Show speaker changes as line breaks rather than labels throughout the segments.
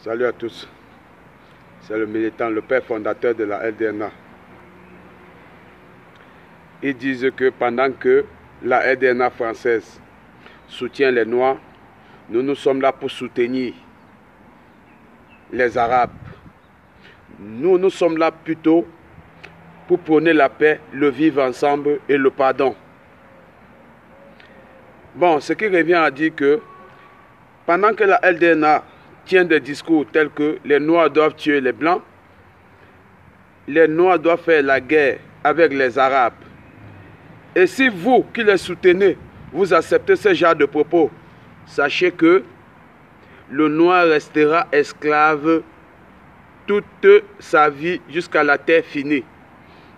Salut à tous. C'est le militant, le père fondateur de la LDNA. Ils disent que pendant que la LDNA française soutient les Noirs, nous sommes là pour soutenir les Arabes. Nous sommes là plutôt pour prôner la paix, le vivre ensemble et le pardon. Bon, ce qui revient à dire que pendant que la LDNA tient des discours tels que les Noirs doivent tuer les Blancs, les Noirs doivent faire la guerre avec les Arabes. Et si vous qui les soutenez, vous acceptez ce genre de propos, sachez que le Noir restera esclave toute sa vie jusqu'à la terre finie.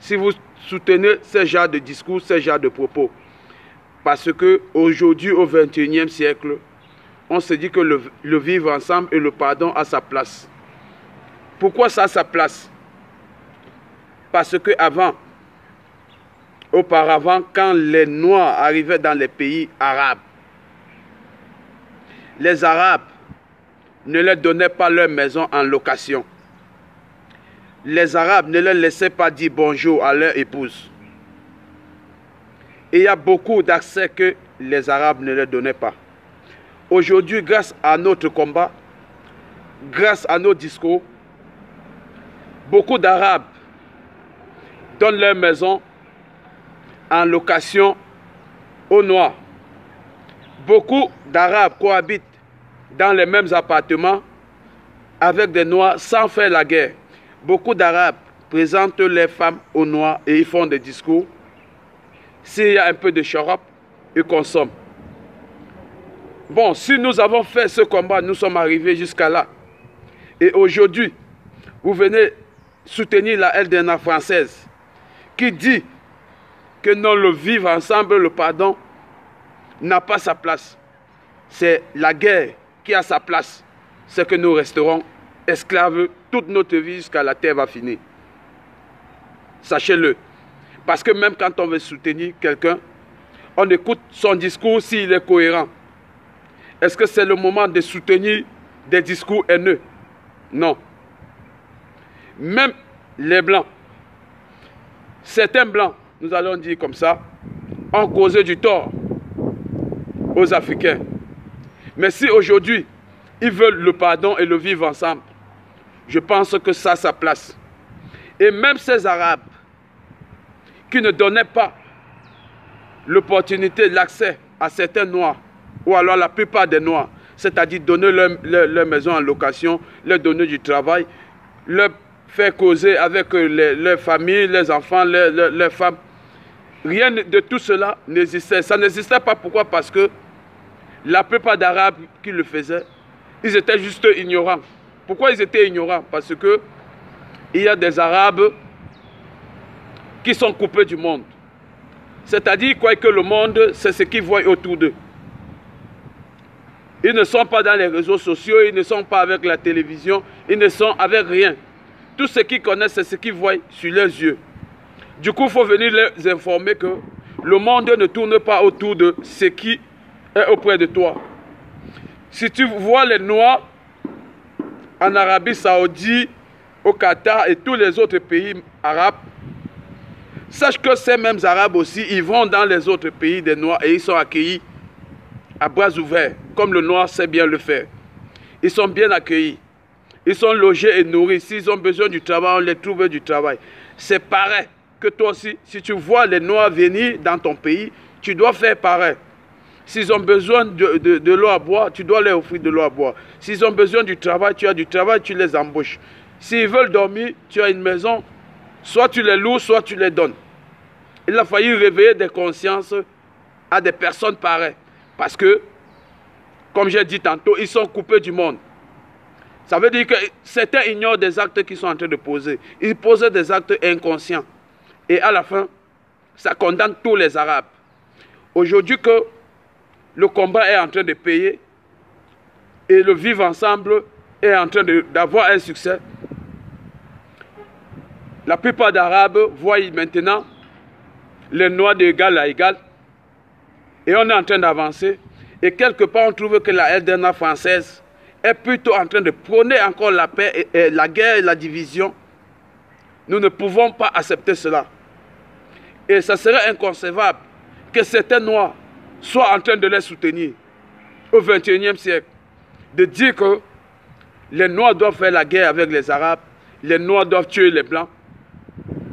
Si vous soutenez ce genre de discours, ce genre de propos. Parce qu'aujourd'hui, au XXIe siècle, on se dit que le vivre ensemble et le pardon a sa place. Pourquoi ça a sa place? Parce auparavant, quand les Noirs arrivaient dans les pays arabes, les Arabes ne leur donnaient pas leur maison en location. Les Arabes ne leur laissaient pas dire bonjour à leur épouse. Et il y a beaucoup d'accès que les Arabes ne leur donnaient pas. Aujourd'hui, grâce à notre combat, grâce à nos discours, beaucoup d'Arabes donnent leur maison en location aux Noirs. Beaucoup d'Arabes cohabitent dans les mêmes appartements avec des Noirs sans faire la guerre. Beaucoup d'Arabes présentent les femmes aux Noirs et ils font des discours. S'il y a un peu de charop, ils consomment. Bon, si nous avons fait ce combat, nous sommes arrivés jusqu'à là. Et aujourd'hui, vous venez soutenir la LDNA française qui dit que non, le vivre ensemble, le pardon n'a pas sa place. C'est la guerre qui a sa place. C'est que nous resterons esclaves toute notre vie jusqu'à la terre va finir. Sachez-le. Parce que même quand on veut soutenir quelqu'un, on écoute son discours s'il est cohérent. Est-ce que c'est le moment de soutenir des discours haineux? Non. Même les Blancs, certains Blancs, nous allons dire comme ça, ont causé du tort aux Africains. Mais si aujourd'hui, ils veulent le pardon et le vivre ensemble, je pense que ça a sa place. Et même ces Arabes qui ne donnaient pas l'opportunité, l'accès à certains Noirs, ou alors la plupart des Noirs, c'est-à-dire donner leur maison en location, leur donner du travail, leur faire causer avec leurs familles, leurs enfants, leurs femmes. Rien de tout cela n'existait. Ça n'existait pas. Pourquoi? Parce que la plupart d'Arabes qui le faisaient, ils étaient juste ignorants. Pourquoi ils étaient ignorants? Parce que il y a des Arabes qui sont coupés du monde. C'est-à-dire que le monde, c'est ce qu'ils voient autour d'eux. Ils ne sont pas dans les réseaux sociaux, ils ne sont pas avec la télévision, ils ne sont avec rien. Tout ce qu'ils connaissent, c'est ce qu'ils voient sur leurs yeux. Du coup, il faut venir les informer que le monde ne tourne pas autour de ce qui est auprès de toi. Si tu vois les Noirs en Arabie Saoudite, au Qatar et tous les autres pays arabes, sache que ces mêmes Arabes aussi, ils vont dans les autres pays des Noirs et ils sont accueillis à bras ouverts, comme le Noir sait bien le faire. Ils sont bien accueillis. Ils sont logés et nourris. S'ils ont besoin du travail, on les trouve du travail. C'est pareil que toi aussi. Si tu vois les Noirs venir dans ton pays, tu dois faire pareil. S'ils ont besoin de l'eau à boire, tu dois leur offrir de l'eau à boire. S'ils ont besoin du travail, tu as du travail, tu les embauches. S'ils veulent dormir, tu as une maison, soit tu les loues, soit tu les donnes. Il a fallu réveiller des consciences à des personnes pareilles. Parce que, comme j'ai dit tantôt, ils sont coupés du monde. Ça veut dire que certains ignorent des actes qu'ils sont en train de poser. Ils posent des actes inconscients. Et à la fin, ça condamne tous les Arabes. Aujourd'hui que le combat est en train de payer et le vivre ensemble est en train d'avoir un succès, la plupart d'Arabes voient maintenant les Noirs d'égal à égal. Et on est en train d'avancer. Et quelque part, on trouve que la LDNA française est plutôt en train de prôner encore la paix et la guerre et la division. Nous ne pouvons pas accepter cela. Et ça serait inconcevable que certains Noirs soient en train de les soutenir au XXIe siècle. De dire que les Noirs doivent faire la guerre avec les Arabes, les Noirs doivent tuer les Blancs.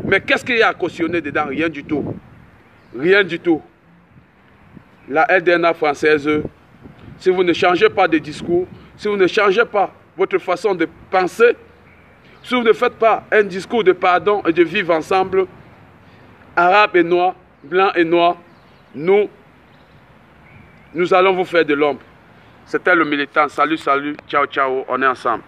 Mais qu'est-ce qu'il y a à cautionner dedans? Rien du tout. Rien du tout. La LDNA française, si vous ne changez pas de discours, si vous ne changez pas votre façon de penser, si vous ne faites pas un discours de pardon et de vivre ensemble, Arabes et Noirs, Blancs et Noirs, nous allons vous faire de l'ombre. C'était le militant. Salut, salut, ciao, ciao, on est ensemble.